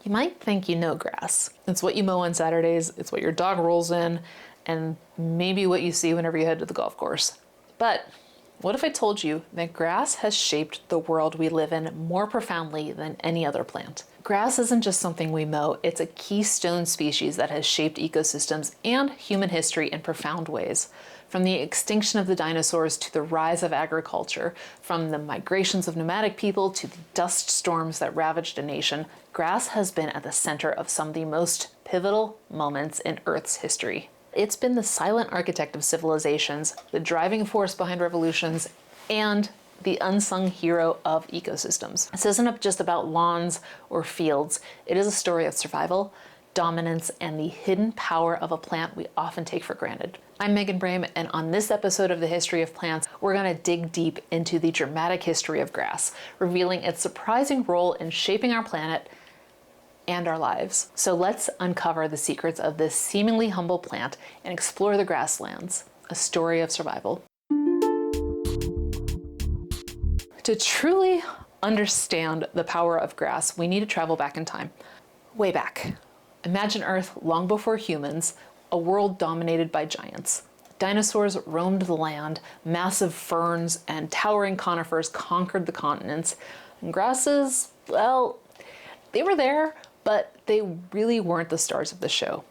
You might think you know grass. It's what you mow on Saturdays, it's what your dog rolls in, and maybe what you see whenever you head to the golf course. But what if I told you that grass has shaped the world we live in more profoundly than any other plant? Grass isn't just something we mow, it's a keystone species that has shaped ecosystems and human history in profound ways. From the extinction of the dinosaurs to the rise of agriculture, from the migrations of nomadic people to the dust storms that ravaged a nation, grass has been at the center of some of the most pivotal moments in Earth's history. It's been the silent architect of civilizations, the driving force behind revolutions, and the unsung hero of ecosystems. This isn't just about lawns or fields. It is a story of survival, dominance, and the hidden power of a plant we often take for granted. I'm Megan Brame, and on this episode of The History of Plants, we're going to dig deep into the dramatic history of grass, revealing its surprising role in shaping our planet and our lives. So let's uncover the secrets of this seemingly humble plant and explore the grasslands, a story of survival. To truly understand the power of grass, we need to travel back in time, way back. Imagine Earth long before humans, a world dominated by giants. Dinosaurs roamed the land, massive ferns and towering conifers conquered the continents, and grasses, well, they were there, but they really weren't the stars of the show.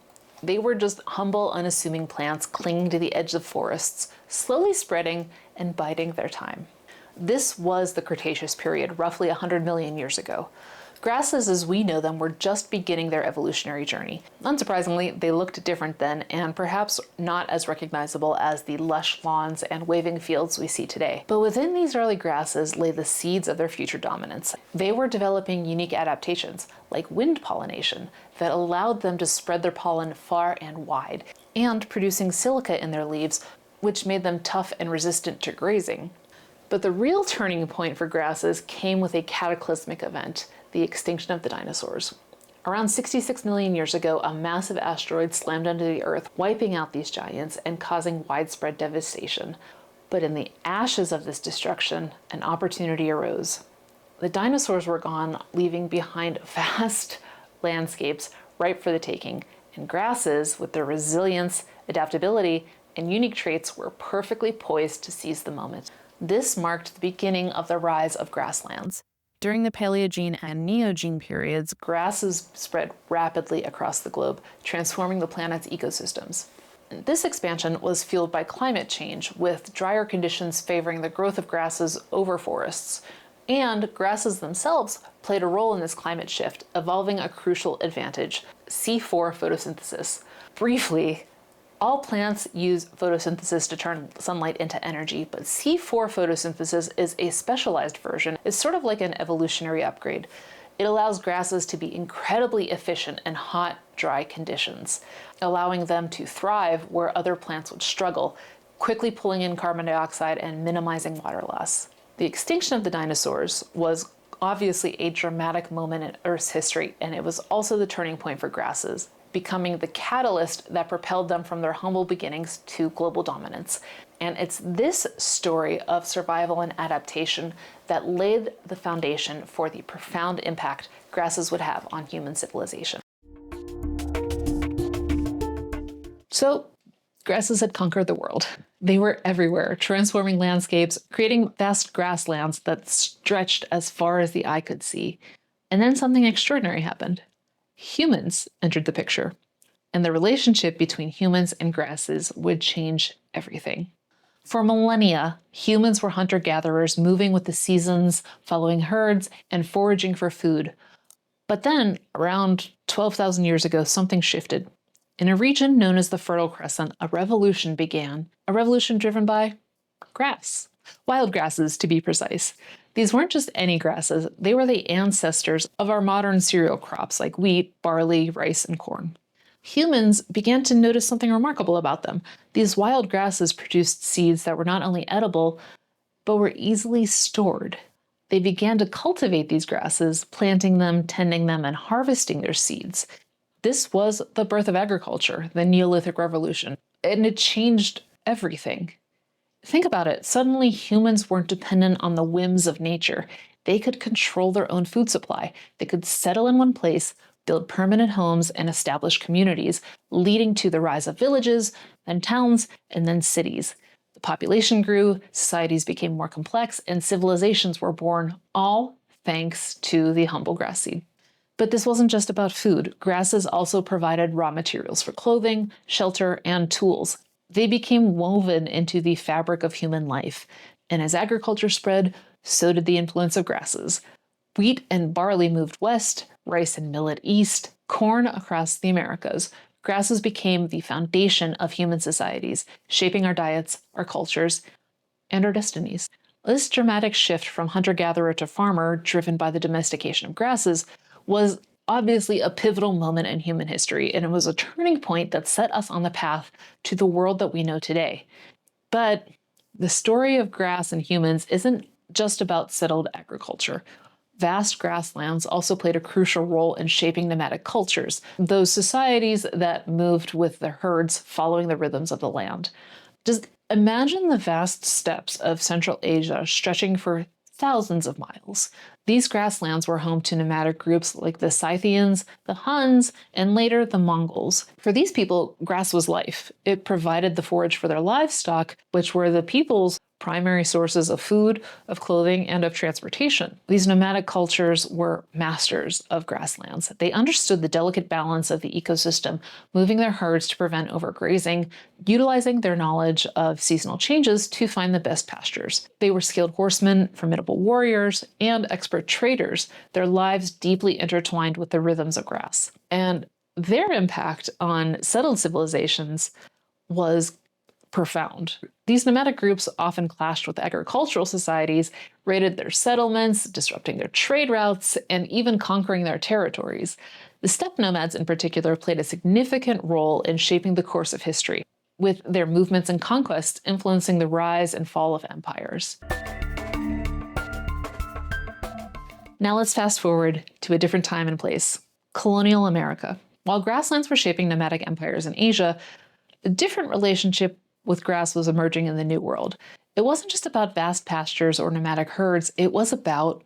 They were just humble, unassuming plants clinging to the edge of forests, slowly spreading and biding their time. This was the Cretaceous period, roughly 100 million years ago. Grasses as we know them were just beginning their evolutionary journey. Unsurprisingly, they looked different then and perhaps not as recognizable as the lush lawns and waving fields we see today. But within these early grasses lay the seeds of their future dominance. They were developing unique adaptations, like wind pollination, that allowed them to spread their pollen far and wide, and producing silica in their leaves, which made them tough and resistant to grazing. But the real turning point for grasses came with a cataclysmic event, the extinction of the dinosaurs. Around 66 million years ago, a massive asteroid slammed into the Earth, wiping out these giants and causing widespread devastation. But in the ashes of this destruction, an opportunity arose. The dinosaurs were gone, leaving behind vast landscapes ripe for the taking, and grasses, with their resilience, adaptability, and unique traits, were perfectly poised to seize the moment. This marked the beginning of the rise of grasslands. During the Paleogene and Neogene periods, grasses spread rapidly across the globe, transforming the planet's ecosystems. This expansion was fueled by climate change, with drier conditions favoring the growth of grasses over forests. And grasses themselves played a role in this climate shift, evolving a crucial advantage: C4 photosynthesis. Briefly, all plants use photosynthesis to turn sunlight into energy, but C4 photosynthesis is a specialized version. It's sort of like an evolutionary upgrade. It allows grasses to be incredibly efficient in hot, dry conditions, allowing them to thrive where other plants would struggle, quickly pulling in carbon dioxide and minimizing water loss. The extinction of the dinosaurs was obviously a dramatic moment in Earth's history, and it was also the turning point for grasses, becoming the catalyst that propelled them from their humble beginnings to global dominance. And it's this story of survival and adaptation that laid the foundation for the profound impact grasses would have on human civilization. So, grasses had conquered the world. They were everywhere, transforming landscapes, creating vast grasslands that stretched as far as the eye could see. And then something extraordinary happened. Humans entered the picture, and the relationship between humans and grasses would change everything. For millennia, humans were hunter-gatherers, moving with the seasons, following herds, and foraging for food. But then, around 12,000 years ago, something shifted. In a region known as the Fertile Crescent, a revolution began, a revolution driven by grass. Wild grasses, to be precise. These weren't just any grasses, they were the ancestors of our modern cereal crops like wheat, barley, rice, and corn. Humans began to notice something remarkable about them. These wild grasses produced seeds that were not only edible, but were easily stored. They began to cultivate these grasses, planting them, tending them, and harvesting their seeds. This was the birth of agriculture, the Neolithic Revolution, and it changed everything. Think about it. Suddenly, humans weren't dependent on the whims of nature. They could control their own food supply. They could settle in one place, build permanent homes, and establish communities, leading to the rise of villages, then towns, and then cities. The population grew, societies became more complex, and civilizations were born, all thanks to the humble grass seed. But this wasn't just about food. Grasses also provided raw materials for clothing, shelter, and tools. They became woven into the fabric of human life. And as agriculture spread, so did the influence of grasses. Wheat and barley moved west, rice and millet east, corn across the Americas. Grasses became the foundation of human societies, shaping our diets, our cultures, and our destinies. This dramatic shift from hunter-gatherer to farmer, driven by the domestication of grasses, was obviously a pivotal moment in human history, and it was a turning point that set us on the path to the world that we know today. But the story of grass and humans isn't just about settled agriculture. Vast grasslands also played a crucial role in shaping nomadic cultures, those societies that moved with the herds following the rhythms of the land. Just imagine the vast steppes of Central Asia stretching for thousands of miles. These grasslands were home to nomadic groups like the Scythians, the Huns, and later the Mongols. For these people, grass was life. It provided the forage for their livestock, which were the people's primary sources of food, of clothing, and of transportation. These nomadic cultures were masters of grasslands. They understood the delicate balance of the ecosystem, moving their herds to prevent overgrazing, utilizing their knowledge of seasonal changes to find the best pastures. They were skilled horsemen, formidable warriors, and expert traders, their lives deeply intertwined with the rhythms of grass. And their impact on settled civilizations was profound. These nomadic groups often clashed with agricultural societies, raided their settlements, disrupting their trade routes, and even conquering their territories. The steppe nomads in particular played a significant role in shaping the course of history, with their movements and conquests influencing the rise and fall of empires. Now let's fast forward to a different time and place, colonial America. While grasslands were shaping nomadic empires in Asia, a different relationship with grass was emerging in the New World. It wasn't just about vast pastures or nomadic herds, it was about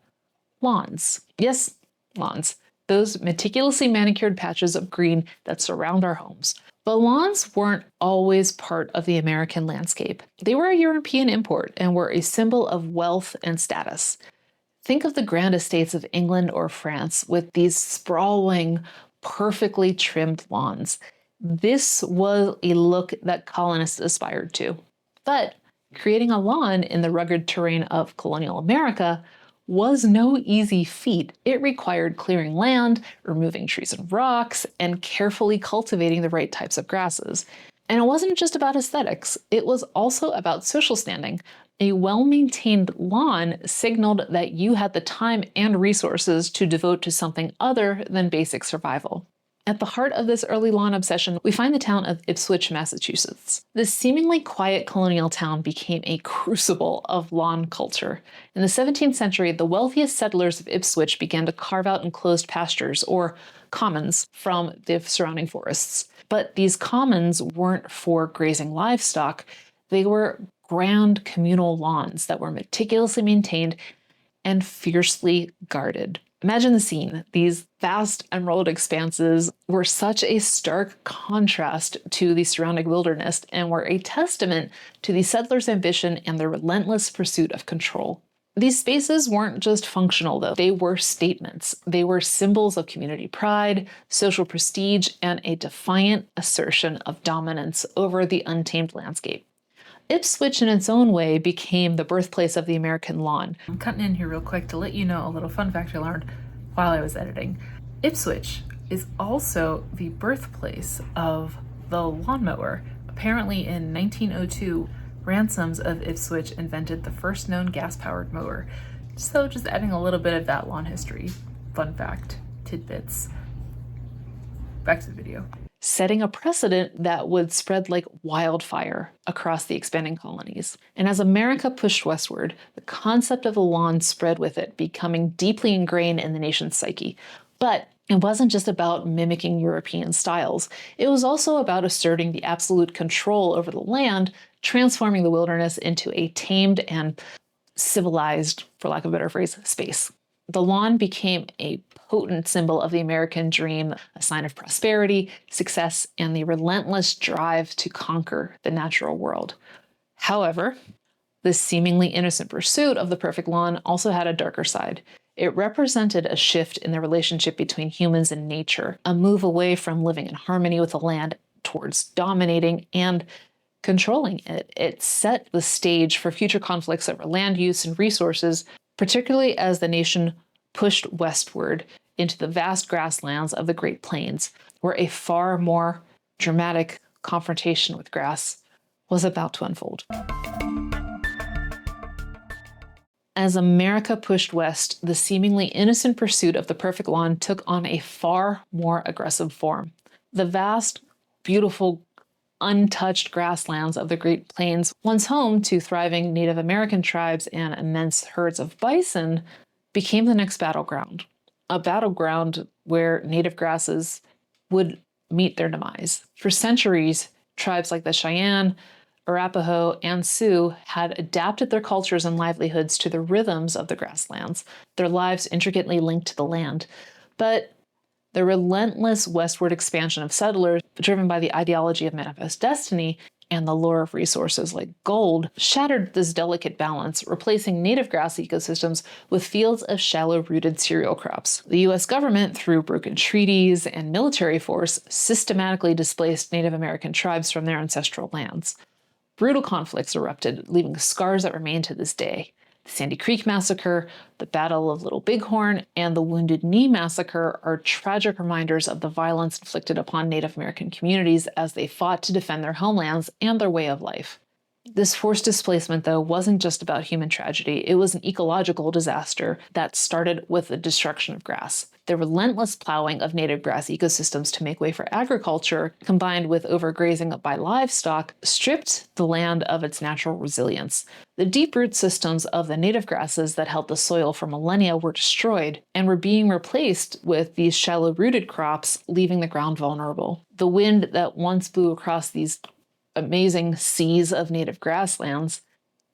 lawns. Yes, lawns. Those meticulously manicured patches of green that surround our homes. But lawns weren't always part of the American landscape. They were a European import and were a symbol of wealth and status. Think of the grand estates of England or France with these sprawling, perfectly trimmed lawns. This was a look that colonists aspired to. But creating a lawn in the rugged terrain of colonial America was no easy feat. It required clearing land, removing trees and rocks, and carefully cultivating the right types of grasses. And it wasn't just about aesthetics, it was also about social standing. A well-maintained lawn signaled that you had the time and resources to devote to something other than basic survival. At the heart of this early lawn obsession, we find the town of Ipswich, Massachusetts. This seemingly quiet colonial town became a crucible of lawn culture. In the 17th century, the wealthiest settlers of Ipswich began to carve out enclosed pastures, or commons, from the surrounding forests. But these commons weren't for grazing livestock. They were grand communal lawns that were meticulously maintained and fiercely guarded. Imagine the scene. These vast emerald expanses were such a stark contrast to the surrounding wilderness and were a testament to the settlers' ambition and their relentless pursuit of control. These spaces weren't just functional, though. They were statements. They were symbols of community pride, social prestige, and a defiant assertion of dominance over the untamed landscape. Ipswich, in its own way, became the birthplace of the American lawn. I'm cutting in here real quick to let you know a little fun fact I learned while I was editing. Ipswich is also the birthplace of the lawnmower. Apparently in 1902, Ransoms of Ipswich invented the first known gas-powered mower. So just adding a little bit of that lawn history. Fun fact, tidbits. Back to the video. Setting a precedent that would spread like wildfire across the expanding colonies. And as America pushed westward, the concept of the lawn spread with it, becoming deeply ingrained in the nation's psyche. But it wasn't just about mimicking European styles. It was also about asserting the absolute control over the land, transforming the wilderness into a tamed and civilized, for lack of a better phrase, space. The lawn became a potent symbol of the American dream, a sign of prosperity, success, and the relentless drive to conquer the natural world. However, this seemingly innocent pursuit of the perfect lawn also had a darker side. It represented a shift in the relationship between humans and nature, a move away from living in harmony with the land towards dominating and controlling it. It set the stage for future conflicts over land use and resources, particularly as the nation pushed westward into the vast grasslands of the Great Plains, where a far more dramatic confrontation with grass was about to unfold. As America pushed west, the seemingly innocent pursuit of the perfect lawn took on a far more aggressive form. The vast, beautiful, untouched grasslands of the Great Plains, once home to thriving Native American tribes and immense herds of bison, became the next battleground. A battleground where native grasses would meet their demise. For centuries, tribes like the Cheyenne, Arapaho, and Sioux had adapted their cultures and livelihoods to the rhythms of the grasslands, their lives intricately linked to the land. But the relentless westward expansion of settlers, driven by the ideology of manifest destiny and the lure of resources like gold, shattered this delicate balance, replacing native grass ecosystems with fields of shallow-rooted cereal crops. The U.S. government, through broken treaties and military force, systematically displaced Native American tribes from their ancestral lands. Brutal conflicts erupted, leaving scars that remain to this day. The Sandy Creek Massacre, the Battle of Little Bighorn, and the Wounded Knee Massacre are tragic reminders of the violence inflicted upon Native American communities as they fought to defend their homelands and their way of life. This forced displacement, though, wasn't just about human tragedy. It was an ecological disaster that started with the destruction of grass. The relentless plowing of native grass ecosystems to make way for agriculture, combined with overgrazing by livestock, stripped the land of its natural resilience. The deep root systems of the native grasses that held the soil for millennia were destroyed and were being replaced with these shallow-rooted crops, leaving the ground vulnerable. The wind that once blew across these amazing seas of native grasslands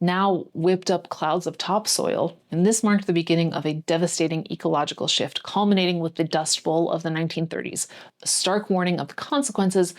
now whipped up clouds of topsoil, and this marked the beginning of a devastating ecological shift, culminating with the Dust Bowl of the 1930s, a stark warning of the consequences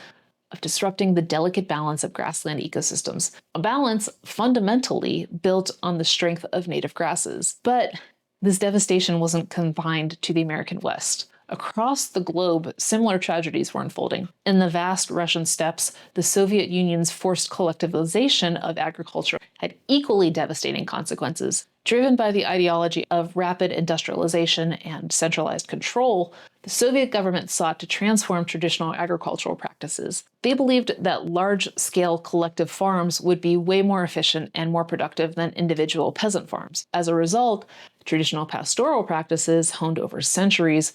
of disrupting the delicate balance of grassland ecosystems, a balance fundamentally built on the strength of native grasses. But this devastation wasn't confined to the American West. Across the globe, similar tragedies were unfolding. In the vast Russian steppes, the Soviet Union's forced collectivization of agriculture had equally devastating consequences. Driven by the ideology of rapid industrialization and centralized control, the Soviet government sought to transform traditional agricultural practices. They believed that large-scale collective farms would be way more efficient and more productive than individual peasant farms. As a result, traditional pastoral practices, honed over centuries,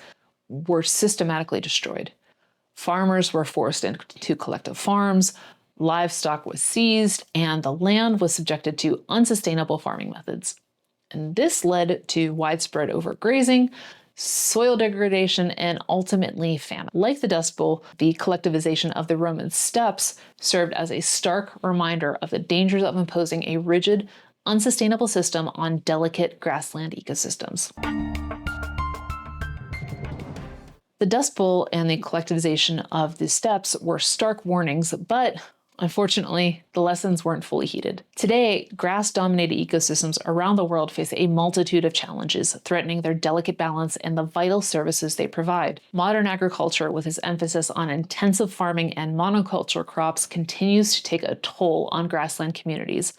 were systematically destroyed. Farmers were forced into collective farms, livestock was seized, and the land was subjected to unsustainable farming methods. And this led to widespread overgrazing, soil degradation, and ultimately famine. Like the Dust Bowl, the collectivization of the Roman steppes served as a stark reminder of the dangers of imposing a rigid, unsustainable system on delicate grassland ecosystems. The Dust Bowl and the collectivization of the steppes were stark warnings, but unfortunately, the lessons weren't fully heeded. Today, grass-dominated ecosystems around the world face a multitude of challenges, threatening their delicate balance and the vital services they provide. Modern agriculture, with its emphasis on intensive farming and monoculture crops, continues to take a toll on grassland communities.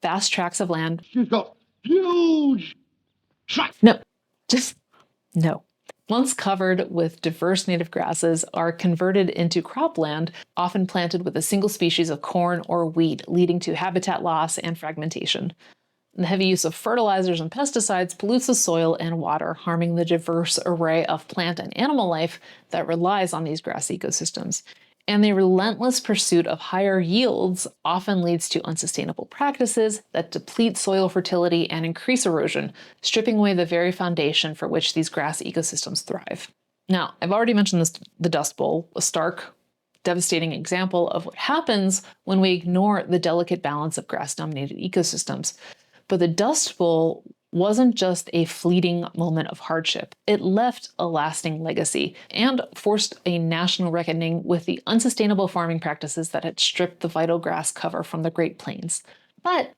Vast tracts of land— She's got huge tracts! No. Once covered with diverse native grasses, are converted into cropland, often planted with a single species of corn or wheat, leading to habitat loss and fragmentation. The heavy use of fertilizers and pesticides pollutes the soil and water, harming the diverse array of plant and animal life that relies on these grass ecosystems. And the relentless pursuit of higher yields often leads to unsustainable practices that deplete soil fertility and increase erosion, stripping away the very foundation for which these grass ecosystems thrive. Now, I've already mentioned the Dust Bowl, a stark, devastating example of what happens when we ignore the delicate balance of grass-dominated ecosystems. But the Dust Bowl wasn't just a fleeting moment of hardship. It left a lasting legacy and forced a national reckoning with the unsustainable farming practices that had stripped the vital grass cover from the Great Plains. But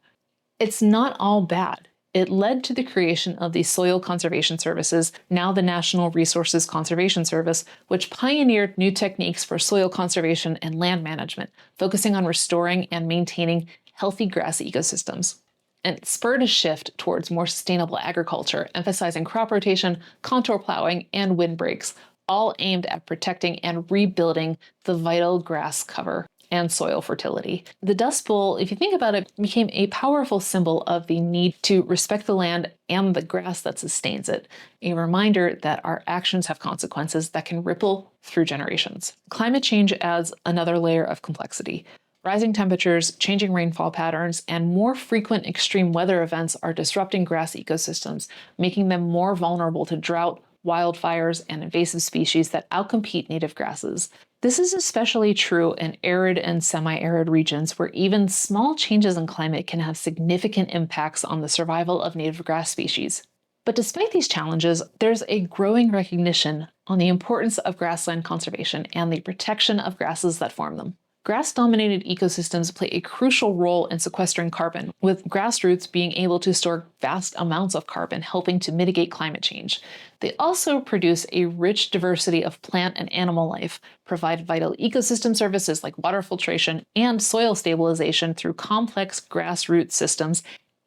it's not all bad. It led to the creation of the Soil Conservation Services, now the National Resources Conservation Service, which pioneered new techniques for soil conservation and land management, focusing on restoring and maintaining healthy grass ecosystems. And it spurred a shift towards more sustainable agriculture, emphasizing crop rotation, contour plowing, and windbreaks, all aimed at protecting and rebuilding the vital grass cover and soil fertility. The Dust Bowl, if you think about it, became a powerful symbol of the need to respect the land and the grass that sustains it, a reminder that our actions have consequences that can ripple through generations. Climate change adds another layer of complexity. Rising temperatures, changing rainfall patterns, and more frequent extreme weather events are disrupting grass ecosystems, making them more vulnerable to drought, wildfires, and invasive species that outcompete native grasses. This is especially true in arid and semi-arid regions where even small changes in climate can have significant impacts on the survival of native grass species. But despite these challenges, there's a growing recognition on the importance of grassland conservation and the protection of grasses that form them. Grass-dominated ecosystems play a crucial role in sequestering carbon, with grass roots being able to store vast amounts of carbon, helping to mitigate climate change. They also produce a rich diversity of plant and animal life, provide vital ecosystem services like water filtration and soil stabilization through complex grassroots systems,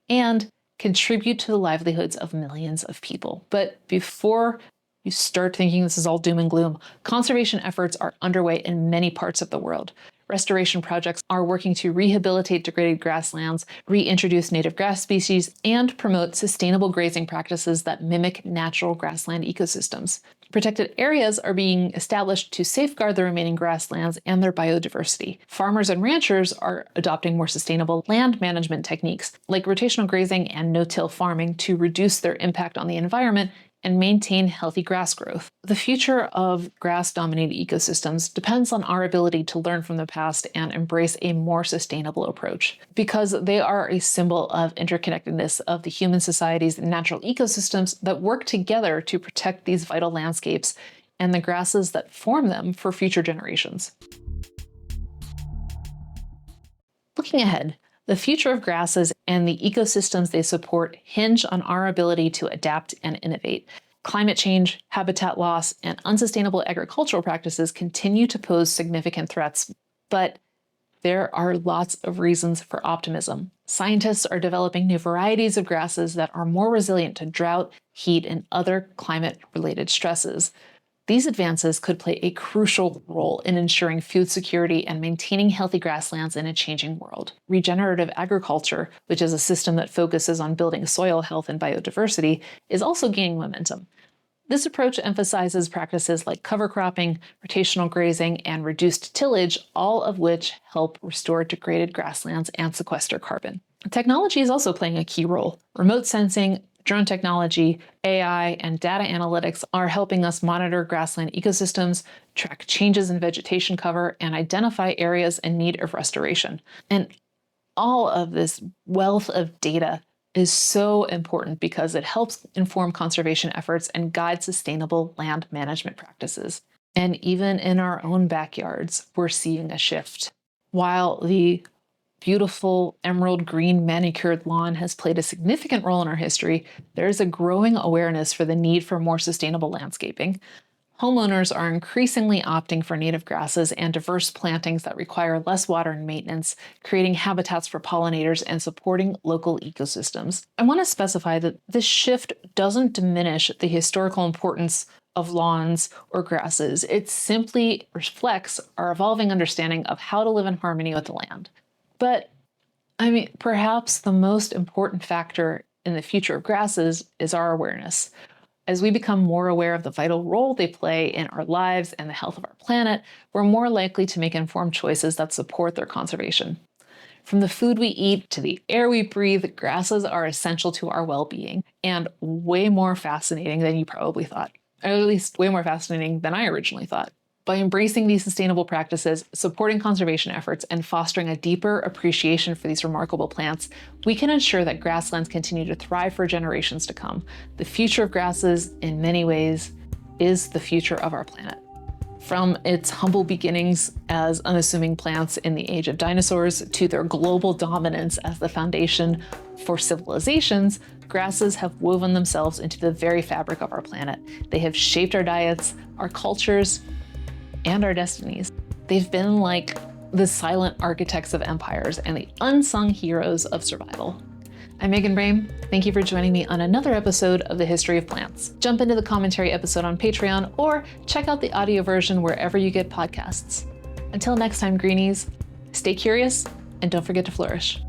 and contribute to the livelihoods of millions of people. But before you start thinking this is all doom and gloom, conservation efforts are underway in many parts of the world. Restoration projects are working to rehabilitate degraded grasslands, reintroduce native grass species, and promote sustainable grazing practices that mimic natural grassland ecosystems. Protected areas are being established to safeguard the remaining grasslands and their biodiversity. Farmers and ranchers are adopting more sustainable land management techniques, like rotational grazing and no-till farming, to reduce their impact on the environment and maintain healthy grass growth. The future of grass-dominated ecosystems depends on our ability to learn from the past and embrace a more sustainable approach, because they are a symbol of interconnectedness of the human societies and natural ecosystems that work together to protect these vital landscapes and the grasses that form them for future generations. Looking ahead, the future of grasses and the ecosystems they support hinge on our ability to adapt and innovate. Climate change, habitat loss, and unsustainable agricultural practices continue to pose significant threats, but there are lots of reasons for optimism. Scientists are developing new varieties of grasses that are more resilient to drought, heat, and other climate-related stresses. These advances could play a crucial role in ensuring food security and maintaining healthy grasslands in a changing world. Regenerative agriculture, which is a system that focuses on building soil health and biodiversity, is also gaining momentum. This approach emphasizes practices like cover cropping, rotational grazing, and reduced tillage, all of which help restore degraded grasslands and sequester carbon. Technology is also playing a key role. Remote sensing, drone technology, AI, and data analytics are helping us monitor grassland ecosystems, track changes in vegetation cover, and identify areas in need of restoration. And all of this wealth of data is so important because it helps inform conservation efforts and guide sustainable land management practices. And even in our own backyards, we're seeing a shift. While the beautiful emerald green manicured lawn has played a significant role in our history, there is a growing awareness for the need for more sustainable landscaping. Homeowners are increasingly opting for native grasses and diverse plantings that require less water and maintenance, creating habitats for pollinators and supporting local ecosystems. I want to specify that this shift doesn't diminish the historical importance of lawns or grasses. It simply reflects our evolving understanding of how to live in harmony with the land. But, perhaps the most important factor in the future of grasses is our awareness. As we become more aware of the vital role they play in our lives and the health of our planet, we're more likely to make informed choices that support their conservation. From the food we eat to the air we breathe, grasses are essential to our well-being and way more fascinating than you probably thought, or at least way more fascinating than I originally thought. By embracing these sustainable practices, supporting conservation efforts, and fostering a deeper appreciation for these remarkable plants, we can ensure that grasslands continue to thrive for generations to come. The future of grasses, in many ways, is the future of our planet. From its humble beginnings as unassuming plants in the age of dinosaurs to their global dominance as the foundation for civilizations, grasses have woven themselves into the very fabric of our planet. They have shaped our diets, our cultures, and our destinies. They've been like the silent architects of empires and the unsung heroes of survival. I'm Megan Brame. Thank you for joining me on another episode of The History of Plants. Jump into the commentary episode on Patreon or check out the audio version wherever you get podcasts. Until next time, greenies, stay curious and don't forget to flourish.